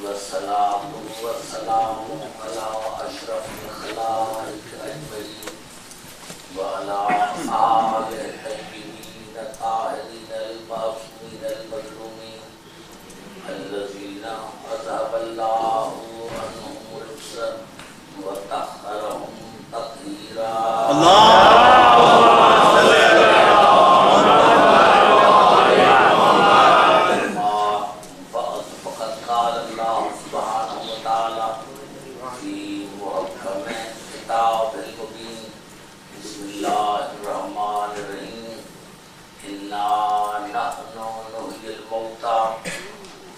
والصلاة والسلام على أشرف الخلائق أجمعين وعلى آل الطيبين الطاهرين المعصومين المظلومين الذين أذهب الله عنهم الرجس وطهرهم تطهيرا.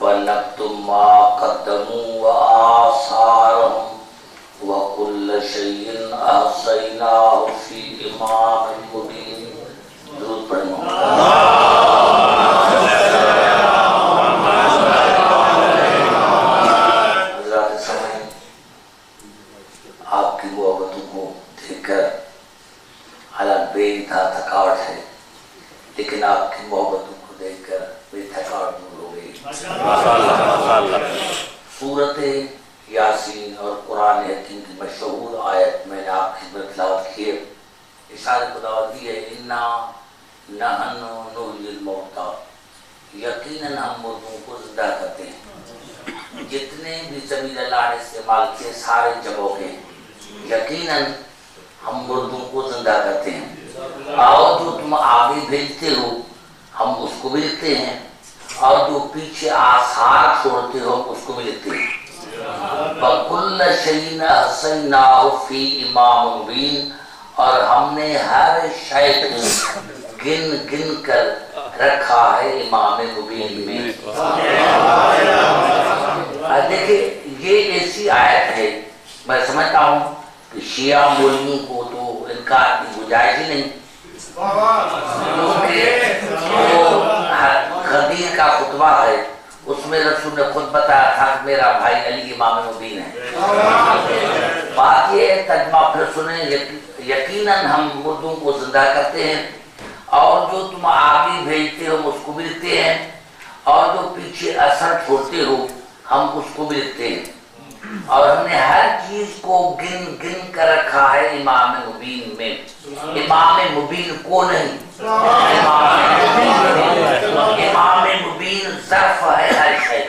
ونكتب ما قدموا وآثارهم وكل شيء أحصيناه في إمام مبين. درود پڑھیں. حضرات سامعین، آپ کی محبتوں کو دیکھ کر حالانکہ بے انتہا تھکاوٹ ہے، لیکن آپ کی محبتوں کو دیکھ کر میری تھکاوٹ دور ہو گئی. سورت یاسین اور قرآن حکیم کی مشہور آیت میں نے آپ کی خدمت تلاوت کی ہے. ارشاد خداوندی ہے انا نحن نحیی الموتیٰ، یقیناً ہم مردوں کو زندہ کرتے ہیں. جتنے بھی ضمیر اللہ نے استعمال کیے سارے جگہوں کے یقیناً ہم مردوں کو زندہ کرتے ہیں. اور جو تم آگے بھیجتے ہو ہم اس کو بھی لکھتے ہیں، اور جو پیچھے آثار چھوڑتے ہو اس کو بھی لکھتے ہیں. وَكُلَّ شَيْءٍ أَحْصَيْنَاهُ فِي إِمَامٍ مُبِينٍ، اور ہم نے ہر شے کو گن گن کر رکھا ہے امام مبین میں. دیکھیں یہ ایسی آیت ہے، میں سمجھتا ہوں کہ شیعہ مولویوں کو تو انکار کی گنجائش ہی نہیں، خدیر کا خطبہ ہے، اس میں رسول نے خود بتایا تھا کہ میرا بھائی علی امام مبین ہے. بات یہ ہے، ترجمہ پھر سنیں، یقیناً ہم مردوں کو زندہ کرتے ہیں، اور جو تم آگے بھیجتے ہو اس کو بھی لکھتے ہیں، اور جو پیچھے اثر چھوڑتے ہو ہم اس کو بھی لکھتے ہیں. اور ہم نے ہر چیز کو گن گن کر رکھا ہے امام مبین میں. امام مبین کو نہیں، امام مبین ظرف ہے ہر شے.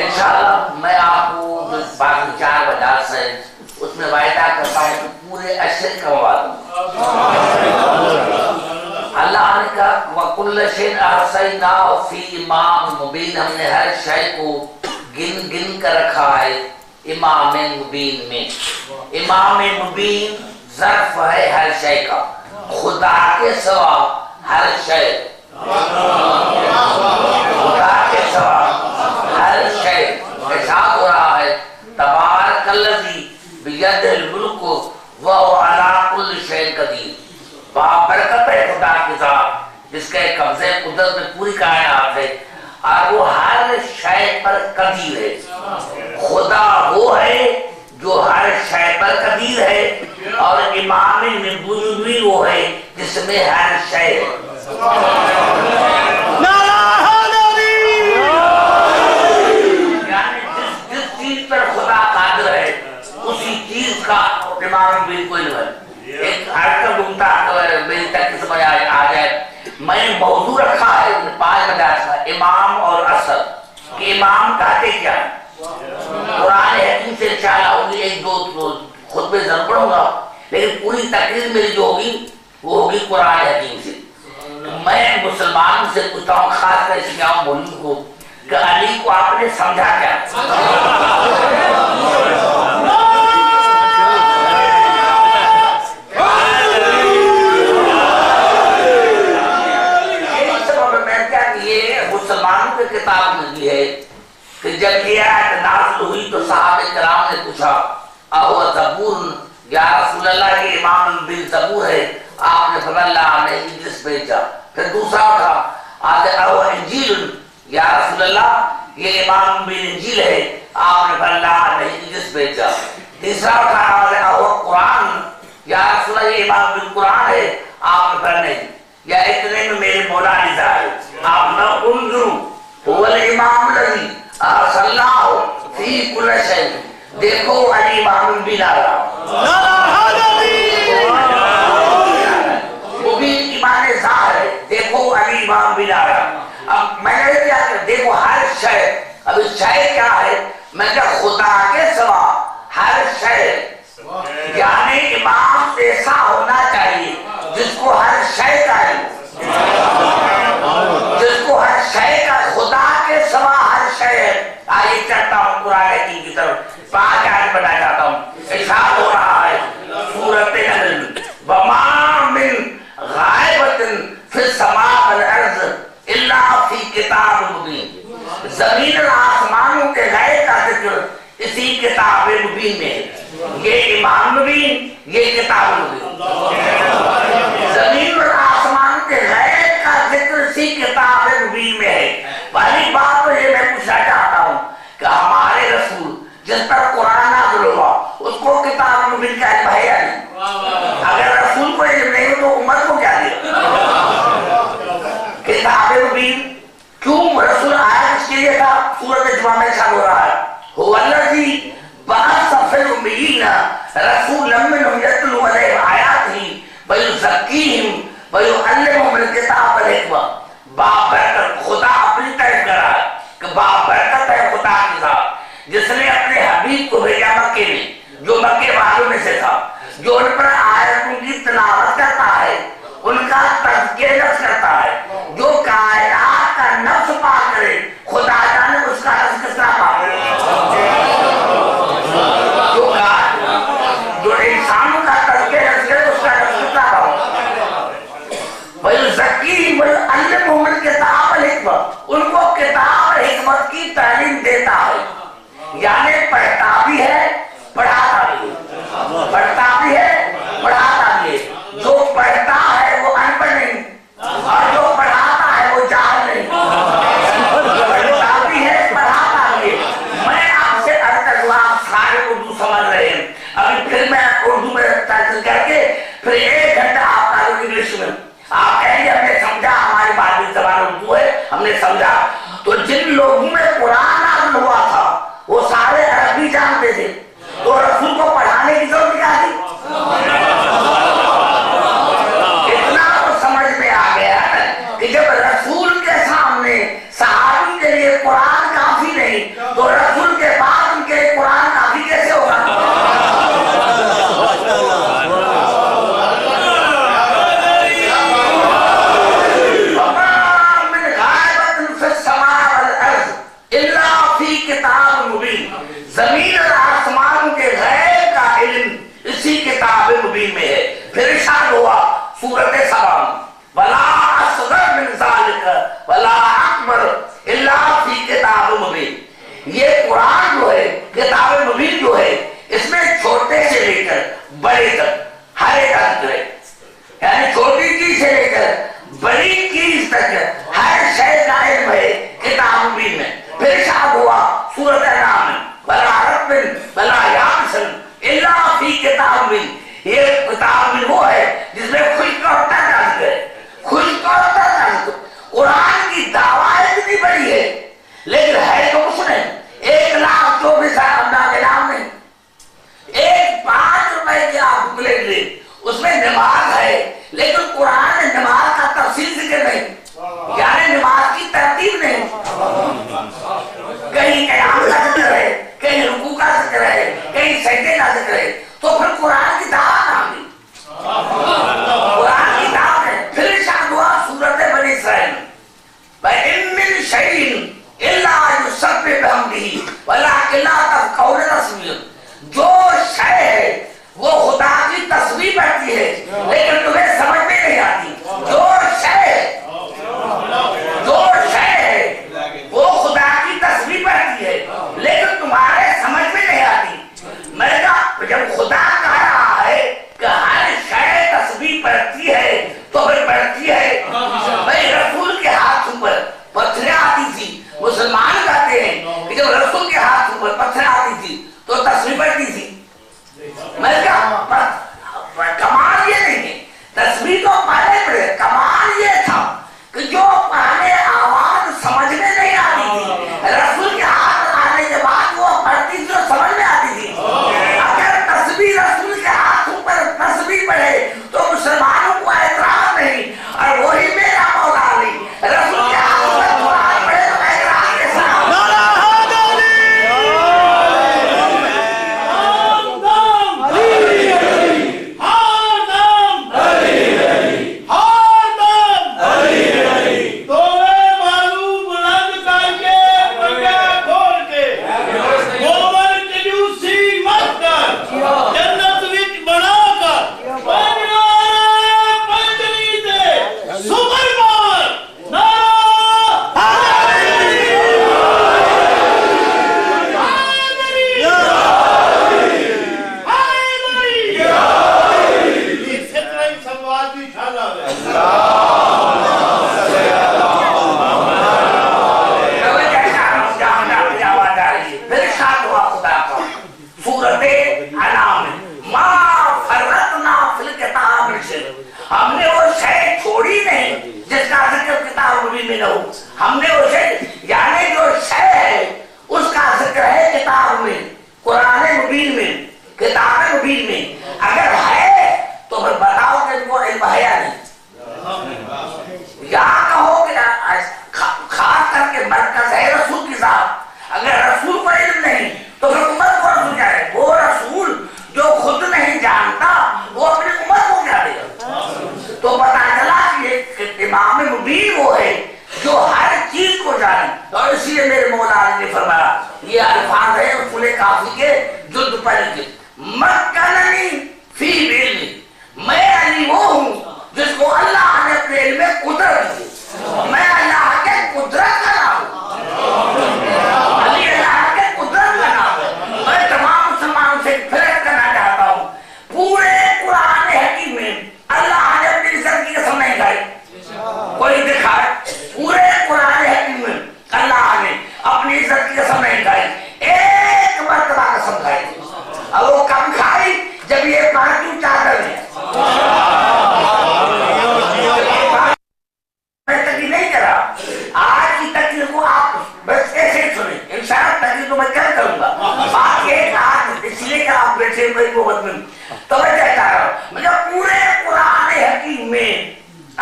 انشاءاللہ میں آپ کو باقی 4 وجہ سے اس میں وعدہ کرتا ہوں کہ پورے اشر کروا دوں. اللہ نے کہا وَكُلَّ شَيْءٍ أَحْصَيْنَاهُ فِي إِمَامٍ مُبِينٍ، ہم نے ہر شے کو گن گن کر رکھا ہے امام مبین میں. امام مبین ظرف ہے ہر شے کا، خدا کے سوا ہر شے، خدا کے سوا ہر شے. ارشاد ہو رہا ہے تبارک الذی بیدہ الملک وہو علی کل شیء قدیر. بابرکت ہے خدا کی ذات جس کے قبضے قدرت میں پوری کائنات ہے، اور وہ ہر شے پر قدیر ہے. خدا وہ ہے جو ہر شے پر قدیر ہے، اور امام نبوی وہ ہے جس میں ہر شے ہے. یعنی جس چیز پر خدا قادر ہے اسی چیز کا امام نبوی کوئی نہیں ہے. ایک حرکت گھومتا میری تک سمجھ آ جائے، میں نے موضوع رکھا ہے 5 مجالس کا، امام اور اثر. کہ امام کہتے کیا ہے؟ قرآن حکیم سے انشاءاللہ ہوگی 1-2 خطبے ضرور پڑھوں گا، لیکن پوری تقریر میری جو ہوگی وہ ہوگی قرآن حکیم سے. میں مسلمان سے پوچھتا ہوں، خاص کر شیعہ مولوی کو، کہ علی کو آپ نے سمجھا کیا؟ مسلمانوں کے کتاب میں بھی ہے کہ جب یہ آیت نازل ہوئی تو صحابہ کرام نے پوچھا اہو زبور یا رسول اللہ، یہ امام بن زبور ہے. آپ نے فرمایا اللہ نے انجیل بھیجا. پھر دوسرا اٹھا آگے اہو انجیل یا رسول اللہ، یہ امام بن انجیل ہے. آپ نے فرمایا اللہ نے انجیل بھیجا. تیسرا اٹھا آگے اہو قرآن یا رسول اللہ، یہ امام بن قرآن ہے. آپ نے فرمایا نہیں، یا اتنے میں میرے مولا نظار ہے. آپ نہ انظروا هو الامام الذي ارسل الله في كل شيء. دیکھو الامام بلال وہ بھی ایمان ظاہر ہے. دیکھو الامام بلال. اب میں نے کیا کہ دیکھو ہر شے. اب شے کیا ہے؟ میں کہ خدا کے سوا ہر شے. یعنی امام ایسا ہونا چاہیے جس کو ہر شے کا علم، جس کو ہر شے کا، خدا کے سوا ہر شے. آئیے چلتا ہوں قرآن حکیم کی طرف. 5 آیت بنا جاتا ہوں. ارشاد ہو رہا ہے سورۃ نحل وما من غائبۃ فی السماء والارض الا فی کتاب مبین. زمین اور آسمانوں کے غیب کا ذکر اسی کتاب مبین میں ہے. یہ امام مبین، یہ کتاب مبین. زمین اور آسمان کے غیب کا ذکر اسی کتاب مبین میں ہے. پہلی بات تو یہ میں پوچھنا چاہتا ہوں کہ ہمارے رسول جس پر قرآن نازل ہوا اس کو کتاب مبین کا علم ہے یا نہیں؟ اگر رسول کو علم نہیں ہو تو امت کو کیا دیا کتاب مبین؟ کیوں رسول آیا اس کے لیے تھا؟ سورۃ جمعہ میں ارشاد ہو رہا ہے هو الذی بعث فی الأمیین رسولا منهم یتلو علیہم آیاتہ ویزکیہم ویعلمہم الکتاب والحکمہ. بابرکت خدا اپنی تعریف کر رہا ہے کہ بابرکت ہے خدا کی ذات جس نے اپنے حبیب کو بھیجا مکے میں، جو مکے والوں میں سے تھا، جو ان پر آیتوں کی تلاوت کرتا ہے، ان کا تزکیہ نفس کرتا ہے، جو کائنات کا نفس پاک کرے. خدا جانے اس کا نفس کس طرح پاک کرے. جو انسانوں کا تزکیہ نفس کرے اس کا نفس کس طرح پاک کرے. وَيُزَكِّيهِمْ وَيُعَلِّمُهُمُ الْكِتَابَ وَالْحِکْمَةَ. ان کو کتاب اور حکمت کی تعلیم دیتا ہے. یعنی پڑھتا بھی ہے پڑھاتا بھی ہے. پڑھتا بھی ہے پڑھاتا بھی ہے. جو پڑھتا ہے وہ ان پڑھ نہیں اور جو پڑھاتا ہے وہ جاہل نہیں. پڑھتا بھی ہے پڑھاتا بھی ہے. میں آپ سے عرض کروں آپ سارے اردو سمجھ رہے ہیں. ابھی پھر میں اردو میں ترجمہ کر کے پھر 1 گھنٹہ آپ کا انگلش میں آپ کہیں گے ہم نے سمجھا، ہماری مادری زبان اردو ہے ہم نے سمجھا. تو جن لوگوں میں قرآن نازل ہوا تھا وہ سارے عربی جانتے تھے تو رسول کو پڑھانے کی ضرورت کیا تھی؟ اتنا تو سمجھ میں آ گیا کہ جب رسول کے سامنے صحابی کے لیے قرآن کافی نہیں تو رسول کے بعد ان کے قرآن کافی کیسے ہوگا؟ زمین اور آسمان کے غیب کا علم اسی کتاب مبین میں ہے. پھر ارشاد ہوا سورۃ سبا ولا اصغر من ذلک ولا اکبر الا فی کتاب مبین. یہ قرآن جو ہے کتاب مبین جو ہے اس میں چھوٹے سے لے کر بڑے تک ہر ایک ذکر ہے. یعنی چھوٹی چیز سے لے کر بڑی چیز تک ہر شے کا علم ہے کتاب مبین میں. پھر ارشاد ہوا سورۃ انعام ولا رب ولا یابسن الا فی کتاب مبین. یہ کتاب میں وہ ہے جس میں خشک اور تر کا ذکر ہے. خشک اور تر کا ذکر. قرآن کی دعوت اتنی بڑی ہے لیکن ہے تو کچھ نہیں. 1,24,000 کے نام نہیں. 5 روپے کی آپ بک لے لیں اس میں نماز ہے لیکن قرآن نے نماز کا تفصیل ذکر نہیں. یعنی نماز کی ترتیب نہیں. کہیں قیام کا ذکر ہے، کہیں رکوع کا ذکر ہے، کہیں سجدے کا ذکر ہے. تو پھر قرآن کی دعوت آ گئی. قرآن کی دعوت ہے. پھر ارشاد ہوا سورۃ بنی اسرائیل وَإِن مِّن شَيْءٍ إِلَّا يُسَبِّحُ بِحَمْدِهِ وَلَٰكِن لَّا تَفْقَهُونَ تَسْبِيحَهُ. جو شے ہے وہ خدا کی تسبیح پڑھتی ہے لیکن تمہیں سمجھ میں نہیں آتی. جو شے ہے وہ خدا کی تسبیح پڑھتی ہے لیکن تمہارے سمجھ میں نہیں آتی. میں نے کہا جب خدا کہہ رہا ہے کہ ہر شے تسبیح پڑھتی ہے تو پھر پڑھتی ہے. بھائی رسول کے ہاتھ پر پتھریں آتی تھی. مسلمان کہتے ہیں کہ جب رسول کے ہاتھ پر پتھریں آتی تھی تو تسبیح پڑھتی تھی. میں نے کہا کمال یہ نہیں ہے. تسبیح تو پہلے پڑھے. کمال یہ تھا کہ جو پہلے آواز سمجھ میں نہیں آتی اگر رسول کو علم نہیں تو پھر امت کو رسول کیا ہے؟ وہ رسول جو خود نہیں جانتا وہ اپنی امت کو کیا دے گا؟ تو پتہ چلا کہ امام مبین وہ ہے جو ہر چیز کو جانے. اور اسی لیے میرے مولا علی نے فرمایا یہ الفاظ ہے اصول کافی کے جلد پہلے کے مکننی فی علمی، میں علی وہ ہوں جس کو اللہ نے اپنے علم میں قدرت دی. میں اللہ کے قدرت کا نام ہوں، علی اللہ کے قدرت کا نام ہے. میں تمام مسلمانوں سے فرق کرنا چاہتا ہوں پورے قرآن حکیم میں اللہ نے اپنی عزت کی قسم نہیں کھائی. کوئی دکھائے پورے قرآن حکیم میں اللہ نے اپنی عزت کی قسم نہیں کھائی، ایک مرتبہ قسم کھائی. اور وہ کم کھائی جب یہ پانچوں چادر ہے. میں تقریر نہیں کرا، آج کی تقریر کو آپ بس ایسے ہی سنیں. انشاءاللہ تقریر تو میں کل کروں گا. بات یہ آج اس لیے کہ آپ بیٹھے میری محبت میں تو میں کہتا رہا ہوں مطلب پورے قرآن حکیم میں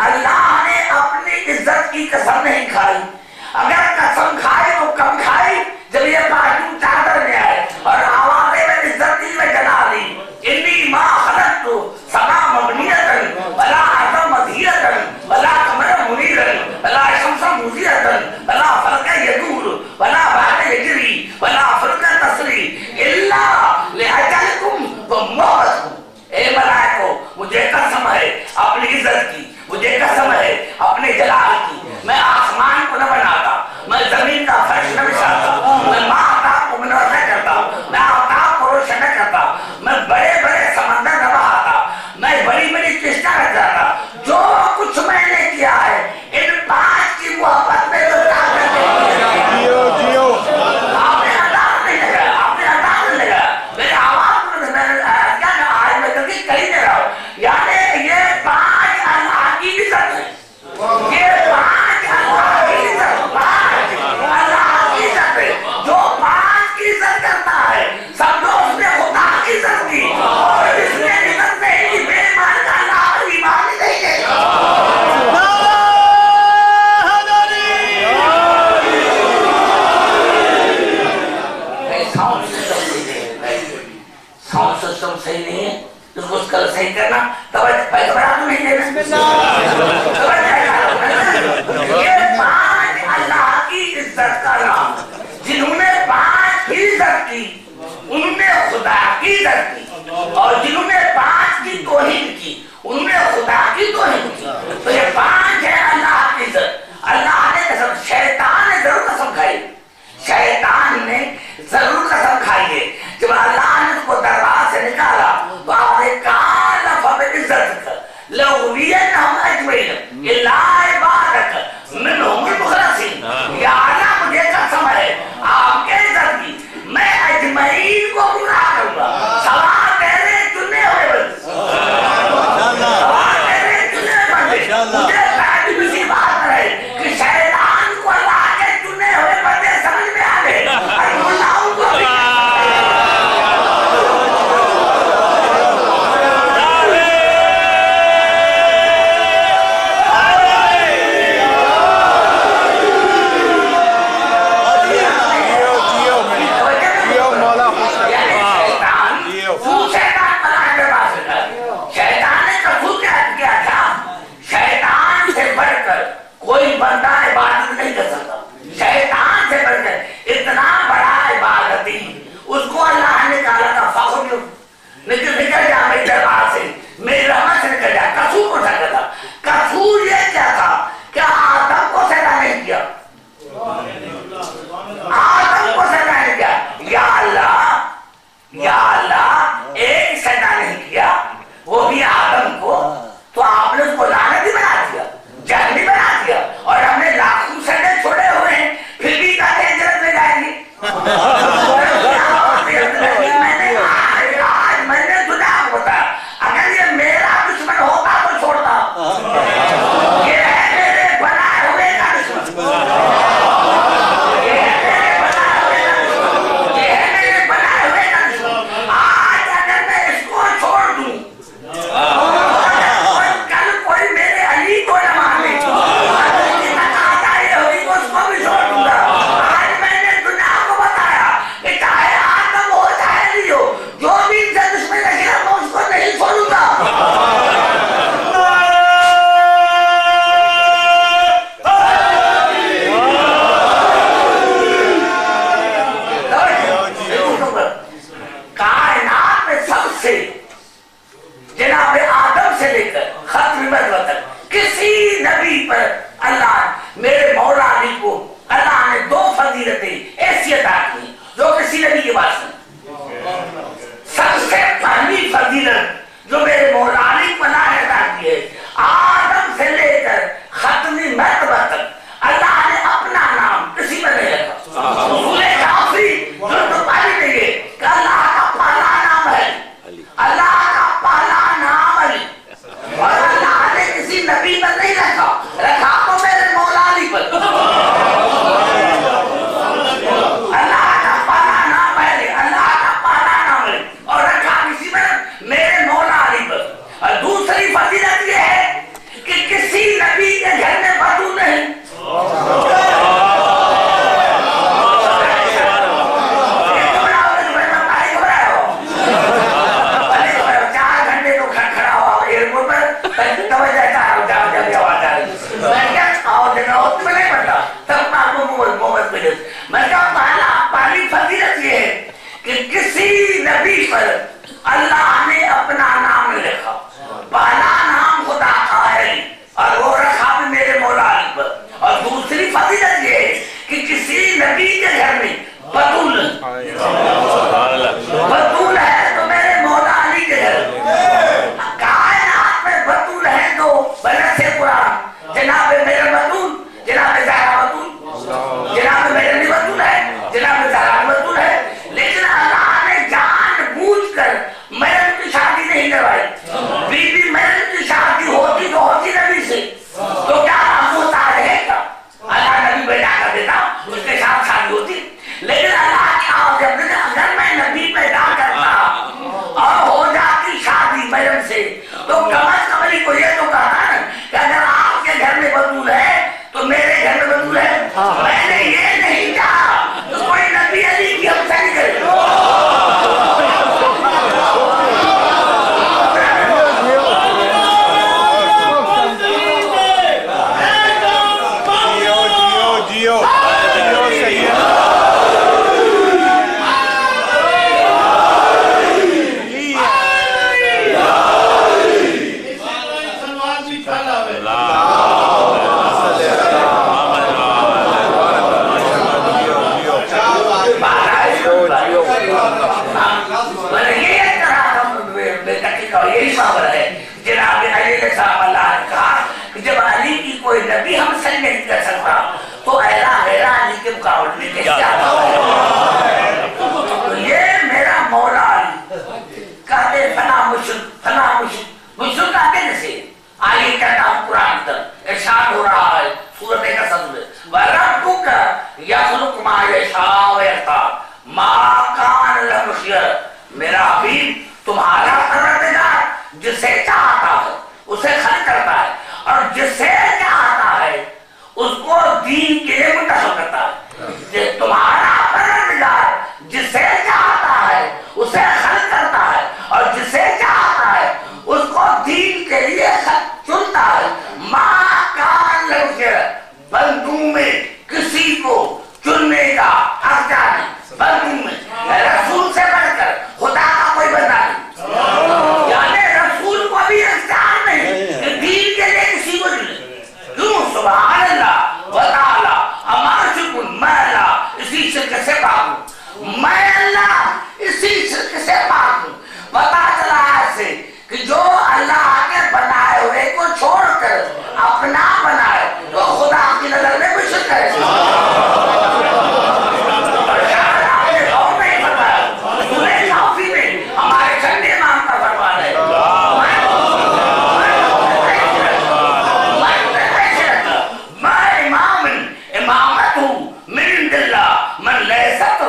اللہ نے اپنی عزت کی قسم نہیں کھائی. اگر قسم کھائی تو کم کھائی جب یہ پانچوں چادر میں آئے اور آوازیں میں عزت دی میں جلا لی. انی ما خلقت سما مبنیۃ ولا ارض مدیۃ ولا قمر منیرا ولا شمس مضیۃ ولا فلک یدور ولا بحر یجری ولا فلک تسری الا لاجلکم وموعدکم. اے ملائکو مجھے قسم ہے اپنی عزت کی، مجھے قسم ہے اپنے جلال کی، میں آسمان کو نہ بناتا، میں زمین کا فرش نہ بچھاتا، میں ماہتاب کو منور نہ کرتا، میں آفتاب کو روشن نہ کرتا، میں بڑے بڑے سمندر نہ بہاتا، میں بڑی بڑی کشتیاں رکھ جاتا. جو کچھ میں نے کیا ہے ان پانچ کی محبت میں جو طاقت ہے آپ نے انداز نہیں لگا، آپ نے انداز نہیں لگا. میرے آواز کیا آج میں تقریر کر ہی نہیں رہا ہوں. یعنی یہ پانچ اللہ کی عزت ہے، یہ پانچ اللہ کی عزت، پانچ اللہ کی عزت ہے. جو پانچ کی عزت کرتا ہے سمجھو اس نے خدا کی عزت کی، اور اس نے عزت نہیں کی بے ایمان کا اللہ ایمان ہی نہیں دے گا. ساؤنڈ سسٹم صحیح نہیں ہے، اس کو اس کا صحیح کرنا پیسہ بڑا تو نہیں دینا. یہ پانچ اللہ کی عزت کا نام، جنہوں نے پانچ کی عزت کی انہوں نے خدا کی عزت کی، اور جنہوں نے پانچ کی توہین کی انہوں نے خدا کی توہین کی. تو یہ پانچ ہے اللہ کی عزت. اللہ نے قسم، شیطان نے ضرور قسم کھائی، شیطان نے ضرور قسم کھائی ہے. جب اللہ نے اس کو دربار سے نکالا تو آپ نے کہا لفظ عزت کا لَأُغْوِيَنَّهُمْ أَجْمَعِينَ إِلَّا عِبَادَكَ مِنْهُمُ الْمُخْلَصِينَ. یا اللہ مجھے قسم ہے آپ کے عزت کی میں اجمعین کو گمراہ کروں گا سوا تیرے چنے فضیلتیں حیثیت آتی جو کسی نبی کے پاس نہیں. سب سے پہلی فضیلت جو میرے مولا علی کو اللہ نے عطا کی ہے، آدم سے لے کر ختمی مرتبہ تک اللہ نے اپنا نام کسی میں نہیں رکھا. رسول کافی جو تو پہلی نہیں ہے کہ اللہ کا پہلا نام ہے، اللہ کا پہلا نام علی، اور اللہ نے کسی نبی پر نہیں رکھا، رکھا تو میرے مولا علی پر. اللہ کا پہلا نام ہے، اللہ کا پہلا نام ہے، اور رکھا کسی میں میرے مولا علی پر. اور دوسری فضیلت یہ ہے کہ کسی نبی کے گھر میں بدو نہیں. پہلی فضیلت یہ ہے کہ کسی نبی پر اللہ نے اپنا نام نہیں رکھا، پہلا نام خدا کا ہے اور وہ رکھا بھی میرے مولا علی پر. اور دوسری فضیلت یہ ہے کہ کسی نبی کے گھر میں بطول ہے تو میرے مولا علی کے گھر. کائنات میں بطول ہے تو بنس قرآن جناب میرے بطول، جناب زہرا بطول، جناب میرے بھی بطول ہے، جناب زہرا بطول ہے. لیکن اللہ نے جان بوجھ کر مریم کی شادی نہیں کروائی. بی بی مریم کی شادی ہوتی تو ہوتی نبی سے، تو کیا ہوتا رہے گا؟ اللہ نبی پیدا کر دیتا، اس کے ساتھ شادی ہوتی. لیکن اللہ کی آواز اگر میں نبی پیدا کرتا اور ہو جاتی شادی مریم سے، تو کم از کم علی کو یہ تو کہتا نا کہ اگر آپ کے گھر میں بطول ہے تو میرے گھر میں بطول ہے. میں نے یہ نہیں کہا تو کوئی نبی علی کی ہم سے نہیں کرے. یہی خبر ہے جناب علی علیہ السلام. اللہ نے کہا کہ جب علی کی کوئی نبی ہم سے نہیں کر سکتا تو اہلا غیرہ علی کے مقابلے میں کیسے آتا ہے؟ تو یہ میرا مولا علی کہتے فنا مشرک آتے جیسے آئی کہتا ہوں قرآن تر ارشاد ہو رہا ہے سورت قصص میں وَرَبُّكَ يَخْلُقُ مَا يَشَاءُ وَيَخْتَارُ مَا كَانَ لَهُ الْخِيَرَةُ. میرا حبیب تمہارا پروردگار جسے چاہتا ہے اسے خلق کرتا ہے، اور جسے چاہتا ہے اس کو دین کے لیے منتخب کرتا ہے. تمہارا پروردگار جسے چاہتا ہے اسے خلق کرتا ہے، اور جسے چاہتا ہے اس کو دین کے لیے چنتا ہے. ماں کان لگے بندوں میں کسی کو چننے کا حق نہیں. بندوں میں رسول سے بڑھ کر خدا کا کوئی بندہ نہیں، یعنی رسول کو بھی اختیار نہیں کہ دین کے لیے کسی کو چنے. کیوں؟ سبحان اللہ و تعالی اما شکن میں اللہ اسی شرک سے پاک ہوں، میں اللہ اسی شرک سے پاک ہوں. پتا چلا ایسے کہ جو اللہ کے بنائے ہوئے کو چھوڑ کر اپنا بنائے تو خدا کی نظر میں مشرک ہے. ہمارے چندے امام کا فرمان ہے میں امامت ہوں من اللہ من لیست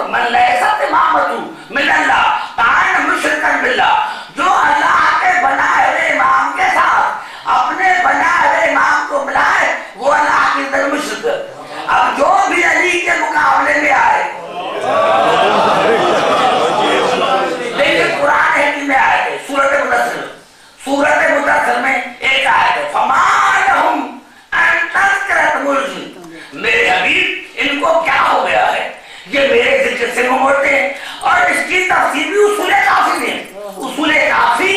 امامت ہوں من اللہ کان مشرکن باللہ. جو اللہ کے بنائے ہوئے امام کے ساتھ اپنے بنائے ہوئے امام کو بلائے وہ اللہ کی طرف مشرک. اب جو بھی علی کے مقابلے میں آئے قرآن حکیم میں آئے تھے سورت مدثر میں ایک آیت ہے فما لہم ان تذکرۃ ملزم. میرے حبیب ان کو کیا ہو گیا ہے یہ میرے ذکر سے موڑتے ہیں. اور اس کی تفسیر بھی اصول کافی میں اصول کافی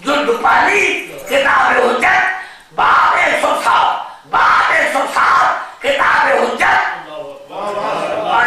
جو دوپالی کتاب حجت باب 107 کتاب حجت اور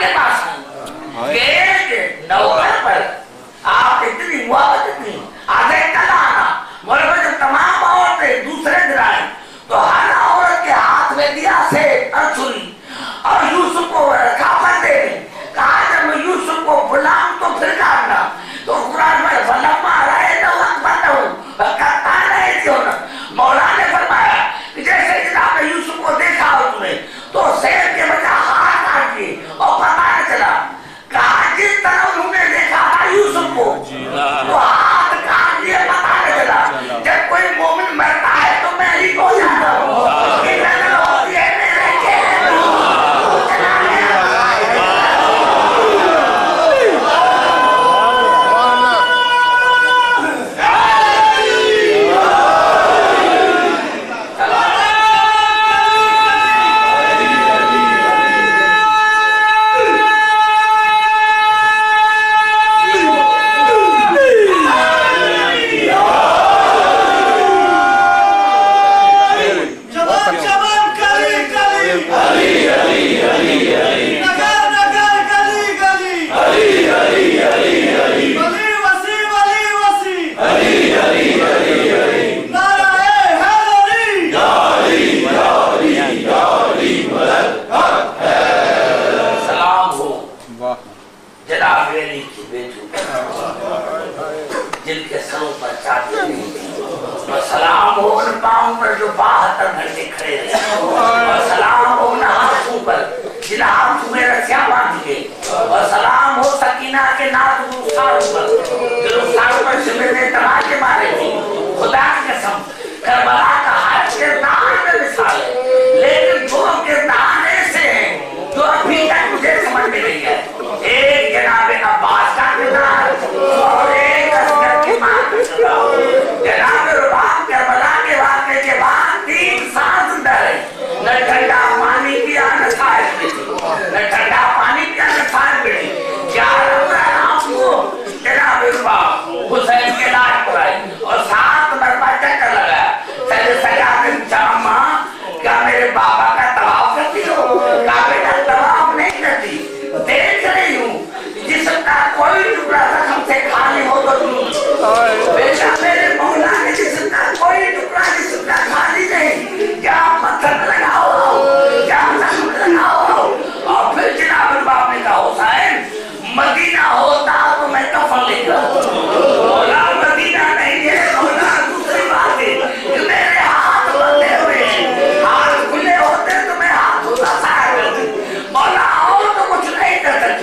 آپ کے پاس ہوں کہ ایک نوکر پر آپ اتنی محبت اتنی آدھے کل آنا مولوی جب تمام عورتیں دوسرے دن آئیں تو ہر عورت کے ہاتھ میں دیا سے اور چھری اور یوسف کو رکھا بندے میں کہا جب یوسف کو بلاؤں تو پھر کارنا تو قرآن میں فلما رائے نو اکبر ہوں کرتا رہے تھے مولا نے فرمایا کہ جیسے جناب یوسف کو دیکھا ہو تمہیں تو سیر کے بجا ہاتھ کاٹ کے اور فرمایا چلا کہا جس طرح انہوں نے دیکھا تھا یوسف کو تو ہاتھ کاٹ کے بتانے چلا جب کوئی مومن مرتا ہے تو میں ہی کو جاتا ہوں جن کے سروں پر چادر اور سلام ہو ان پاؤں پر جو 72 گھنٹے کھڑے رہے اور سلام ہو ان ہاتھوں پر جن ہاتھوں میں رسیاں باندھ کے اور سلام ہو سکینہ کے ناز رخساروں پر جو رخساروں پر شمر نے تماچے مارے تھے خدا کی قسم کربلا کا ہر کردار میں مثال ہے لیکن دو کردار ایسے ہیں جو ابھی تک مجھے سمجھ میں نہیں ہے ایک جناب عباس کا کردار اور ایک اصغر کی ماں کا کردار جناب رباب کربلا کے واقعے کے بعد 3 سال زندہ رہے نہ ٹھنڈا پانی پیا نہ سائے ملی نہ ٹھنڈا پانی پیا نہ سائے ملی کیا رب آپ کو جناب رباب حسین کے علاج پڑھائی اور 7 مرتبہ چکر لگایا سجاد جامع کیا میرے بابا کا طواف کرتی ہو کیا بیٹا طواف نہیں کرتی دیکھ رہی ہوں جسم کا کوئی ٹکڑا زخم سے خالی ہو تو بیٹا میرے مولا کے جسم کا کوئی ٹکڑا جسم کا خالی نہیں کیا پتھر لگاؤ کیا زخم لگاؤ اور پھر جناب الباب نے کہا حسین مدینہ ہوتا تو میں کفن لے گا مولا مدینہ نہیں ہے مولا دوسری بات ہے کہ میرے ہاتھ بندے ہوئے ہاتھ کھلے ہوتے تو میں ہاتھ ہوتا سایہ کرتی مولا اور تو کچھ نہیں کر سکتا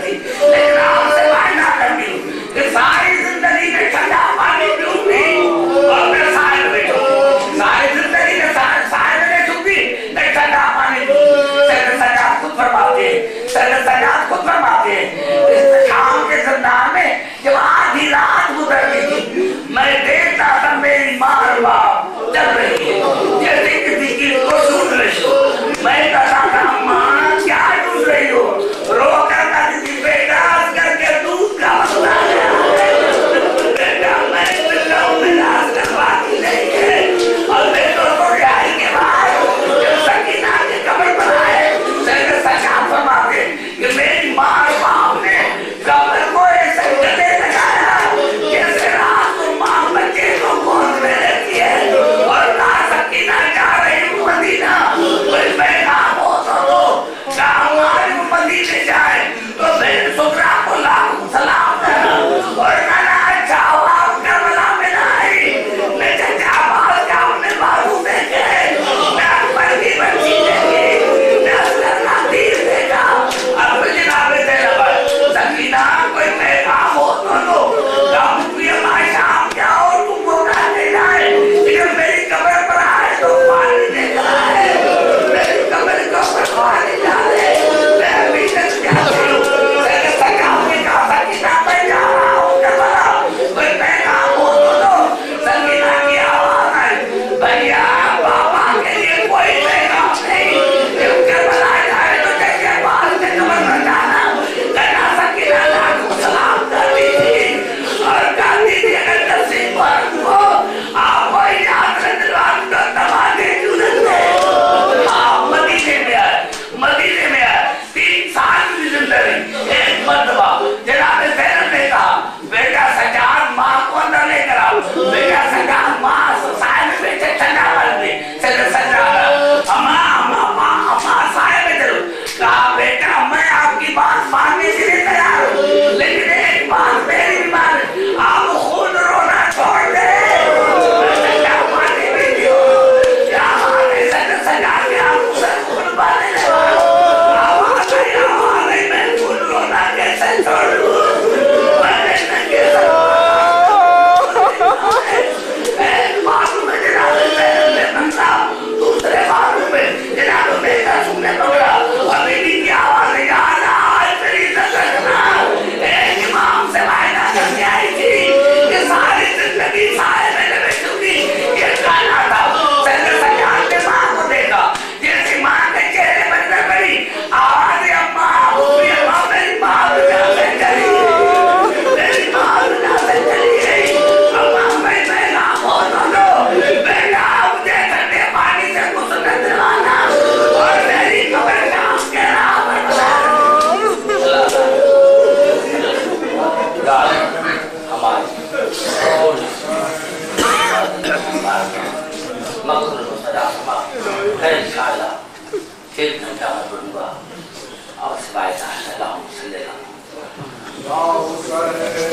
Jerusalem.